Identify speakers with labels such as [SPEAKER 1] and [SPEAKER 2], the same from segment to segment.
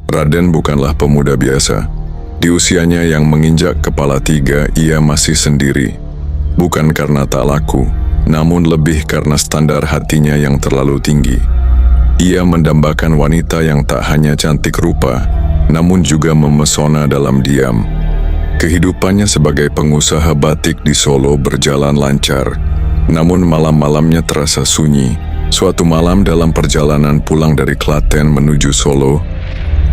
[SPEAKER 1] Raden bukanlah pemuda biasa. Di usianya yang menginjak kepala 3, ia masih sendiri. Bukan karena tak laku, namun lebih karena standar hatinya yang terlalu tinggi. Ia mendambakan wanita yang tak hanya cantik rupa, namun juga memesona dalam diam. Kehidupannya sebagai pengusaha batik di Solo berjalan lancar, namun malam-malamnya terasa sunyi. Suatu malam dalam perjalanan pulang dari Klaten menuju Solo,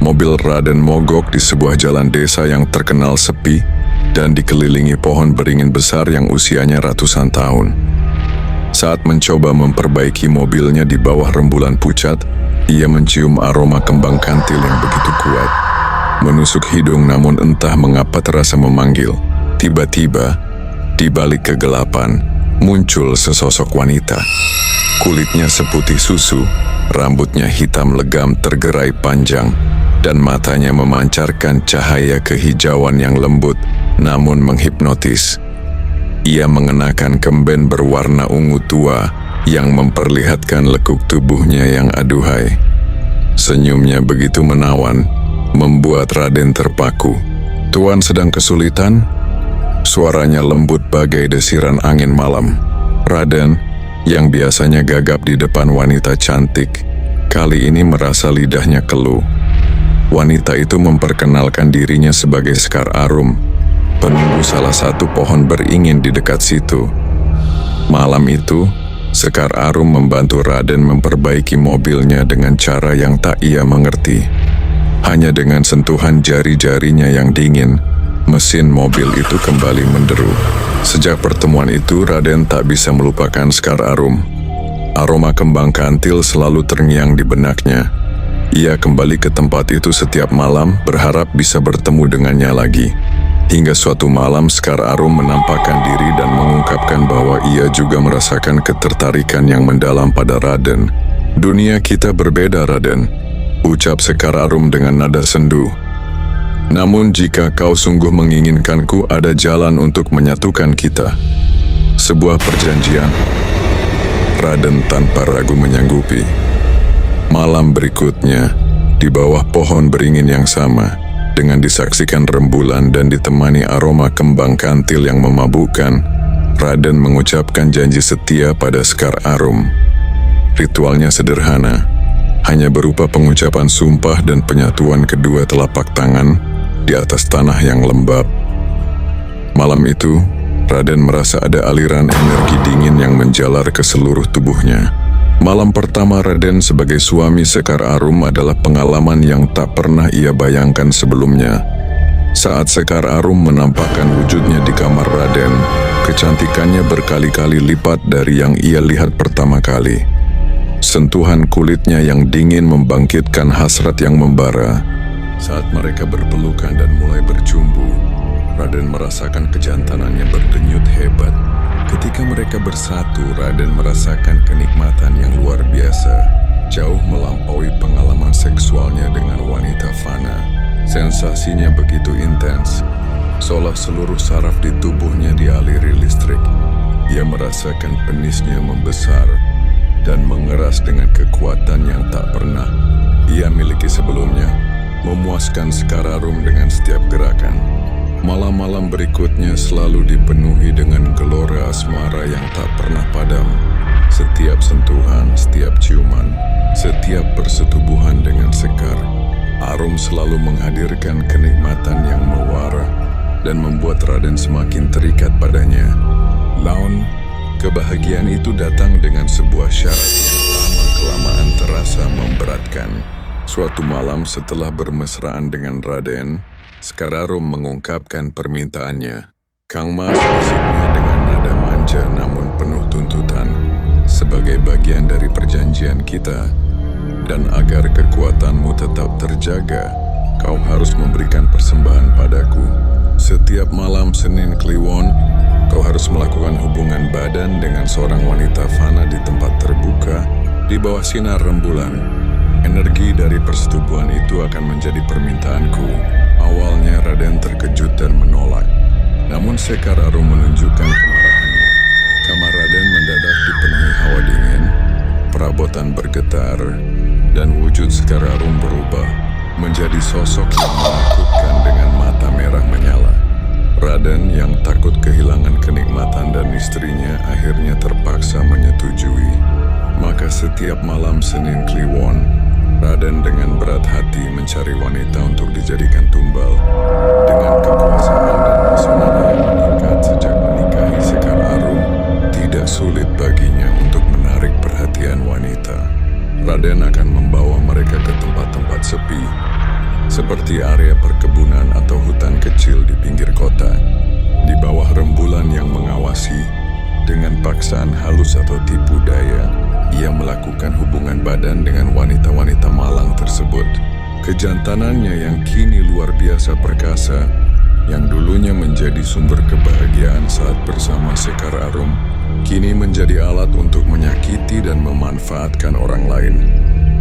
[SPEAKER 1] mobil Raden mogok di sebuah jalan desa yang terkenal sepi dan dikelilingi pohon beringin besar yang usianya ratusan tahun. Saat mencoba memperbaiki mobilnya di bawah rembulan pucat, ia mencium aroma kembang kantil yang begitu kuat. Menusuk hidung namun entah mengapa terasa memanggil. Tiba-tiba, di balik kegelapan, muncul sesosok wanita. Kulitnya seputih susu, rambutnya hitam legam tergerai panjang, dan matanya memancarkan cahaya kehijauan yang lembut namun menghipnotis. Ia mengenakan kemben berwarna ungu tua yang memperlihatkan lekuk tubuhnya yang aduhai. Senyumnya begitu menawan, membuat Raden terpaku. "Tuan sedang kesulitan?" Suaranya lembut bagai desiran angin malam. Raden, yang biasanya gagap di depan wanita cantik, kali ini merasa lidahnya keluh. Wanita itu memperkenalkan dirinya sebagai Sekar Arum, penunggu salah satu pohon beringin di dekat situ. Malam itu, Sekar Arum membantu Raden memperbaiki mobilnya dengan cara yang tak ia mengerti. Hanya dengan sentuhan jari-jarinya yang dingin, mesin mobil itu kembali menderu. Sejak pertemuan itu, Raden tak bisa melupakan Sekar Arum. Aroma kembang kantil selalu terngiang di benaknya. Ia kembali ke tempat itu setiap malam, berharap bisa bertemu dengannya lagi. Hingga suatu malam, Sekar Arum menampakkan diri dan mengungkapkan bahwa ia juga merasakan ketertarikan yang mendalam pada Raden. "Dunia kita berbeda, Raden," ucap Sekar Arum dengan nada sendu. "Namun jika kau sungguh menginginkanku, ada jalan untuk menyatukan kita. Sebuah perjanjian." Raden tanpa ragu menyanggupi. Malam berikutnya, di bawah pohon beringin yang sama, dengan disaksikan rembulan dan ditemani aroma kembang kantil yang memabukkan, Raden mengucapkan janji setia pada Sekar Arum. Ritualnya sederhana, hanya berupa pengucapan sumpah dan penyatuan kedua telapak tangan di atas tanah yang lembab. Malam itu, Raden merasa ada aliran energi dingin yang menjalar ke seluruh tubuhnya. Malam pertama Raden sebagai suami Sekar Arum adalah pengalaman yang tak pernah ia bayangkan sebelumnya. Saat Sekar Arum menampakkan wujudnya di kamar Raden, kecantikannya berkali-kali lipat dari yang ia lihat pertama kali. Sentuhan kulitnya yang dingin membangkitkan hasrat yang membara. Saat mereka berpelukan dan mulai bercumbu, Raden merasakan kejantanannya berdenyut hebat. Ketika mereka bersatu, Raden merasakan kenikmatan yang luar biasa, jauh melampaui pengalaman seksualnya dengan wanita fana. Sensasinya begitu intens, seolah seluruh saraf di tubuhnya dialiri listrik. Ia merasakan penisnya membesar dan mengeras dengan kekuatan yang tak pernah ia miliki sebelumnya, memuaskan Sekar Arum dengan setiap gerakan. Malam-malam berikutnya selalu dipenuhi dengan gelora asmara yang tak pernah padam. Setiap sentuhan, setiap ciuman, setiap persetubuhan dengan Sekar Arum selalu menghadirkan kenikmatan yang mewara dan membuat Raden semakin terikat padanya. Namun, kebahagiaan itu datang dengan sebuah syarat yang lama-kelamaan terasa memberatkan. Suatu malam setelah bermesraan dengan Raden, Sekar Arum mengungkapkan permintaannya. "Kang Mas," bisiknya dengan nada manja namun penuh tuntutan, "sebagai bagian dari perjanjian kita, dan agar kekuatanmu tetap terjaga, kau harus memberikan persembahan padaku. Setiap malam Senin Kliwon, kau harus melakukan hubungan badan dengan seorang wanita fana di tempat terbuka, di bawah sinar rembulan. Energi dari persetubuhan itu akan menjadi permintaanku." Awalnya Raden terkejut dan menolak. Namun Sekar Arum menunjukkan kemarahannya. Kamar Raden mendadak dipenuhi hawa dingin, perabotan bergetar, dan wujud Sekar Arum berubah. menjadi sosok yang menakutkan dengan mata merah menyala. Raden yang takut kehilangan kenikmatan dan istrinya akhirnya terpaksa menyetujui. Maka setiap malam Senin Kliwon, Raden dengan berat hati mencari wanita untuk dijadikan tumbal. Dengan kekuasaan dan pesona yang meningkat sejak menikahi Sekar Arum, tidak sulit baginya untuk menarik perhatian wanita. Raden akan membawa mereka ke tempat-tempat sepi, seperti area perkebunan atau hutan kecil di pinggir kota. Di bawah rembulan yang mengawasi, dengan paksaan halus atau tipu daya, ia melakukan hubungan badan dengan wanita-wanita malang tersebut. Kejantanannya yang kini luar biasa perkasa, yang dulunya menjadi sumber kebahagiaan saat bersama Sekar Arum, kini menjadi alat untuk menyakiti dan memanfaatkan orang lain.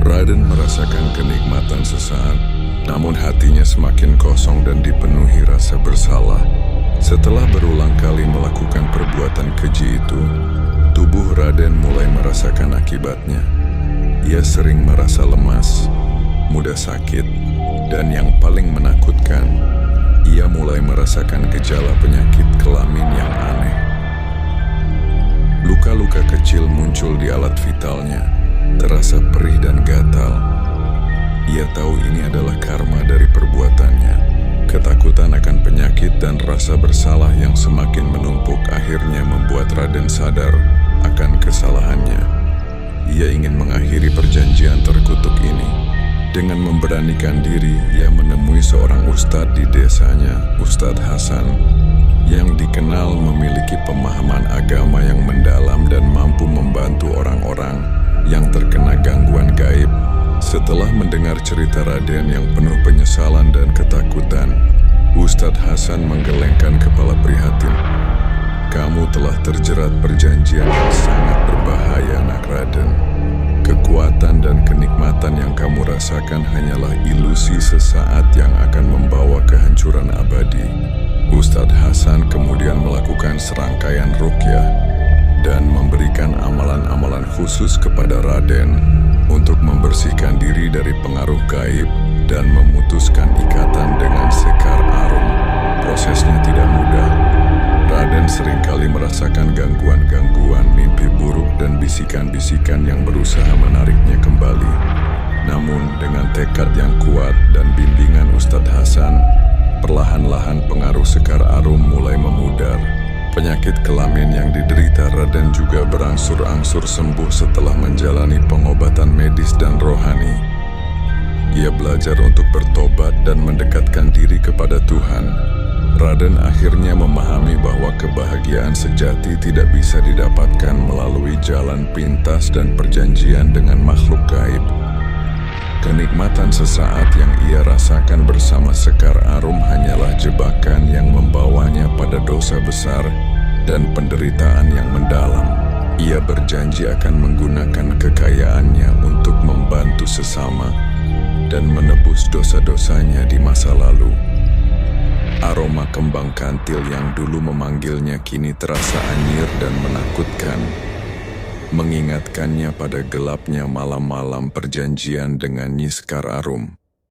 [SPEAKER 1] Raden merasakan kenikmatan sesaat, namun hatinya semakin kosong dan dipenuhi rasa bersalah. Setelah berulang kali melakukan perbuatan keji itu, tubuh Raden mulai merasakan akibatnya. Ia sering merasa lemas, mudah sakit, dan yang paling menakutkan, ia mulai merasakan gejala penyakit kelamin yang aneh. Luka-luka kecil muncul di alat vitalnya, terasa perih dan gatal. Ia tahu ini adalah karma dari perbuatannya. Ketakutan akan penyakit dan rasa bersalah yang semakin menumpuk akhirnya membuat Raden sadar akan kesalahannya. Ia ingin mengakhiri perjanjian terkutuk ini. Dengan memberanikan diri, ia menemui seorang ustadz di desanya, Ustadz Hasan, yang dikenal memiliki pemahaman agama yang mendalam dan mampu membantu orang-orang yang terkena gangguan gaib. Setelah mendengar cerita Raden yang penuh penyesalan dan ketakutan, Ustadz Hasan menggelengkan kepala prihatin. "Kamu telah terjerat perjanjian yang sangat berbahaya, Nak Raden. Kekuatan dan kenikmatan yang kamu rasakan hanyalah ilusi sesaat yang akan membawa kehancuran abadi." Ustadz Hasan kemudian melakukan serangkaian ruqyah dan memberikan amalan-amalan khusus kepada Raden untuk membersihkan diri dari pengaruh gaib dan memutuskan ikatan dengan Sekar Arum. Prosesnya tidak mudah. Raden seringkali merasakan gangguan-gangguan, mimpi buruk dan bisikan-bisikan yang berusaha menariknya kembali. Namun dengan tekad yang kuat dan bimbingan Ustadz Hasan, perlahan-lahan pengaruh Sekar Arum mulai memudar. Penyakit kelamin yang diderita Raden juga berangsur-angsur sembuh setelah menjalani pengobatan medis dan rohani. Ia belajar untuk bertobat dan mendekatkan diri kepada Tuhan. Raden akhirnya memahami bahwa kebahagiaan sejati tidak bisa didapatkan melalui jalan pintas dan perjanjian dengan makhluk gaib. Kenikmatan sesaat yang ia rasakan bersama Sekar Arum hanyalah jebakan yang membawanya pada dosa besar dan penderitaan yang mendalam. Ia berjanji akan menggunakan kekayaannya untuk membantu sesama dan menebus dosa-dosanya di masa lalu. Aroma kembang kantil yang dulu memanggilnya kini terasa anyir dan menakutkan, mengingatkannya pada gelapnya malam-malam perjanjian dengan Nyi Sekar Arum.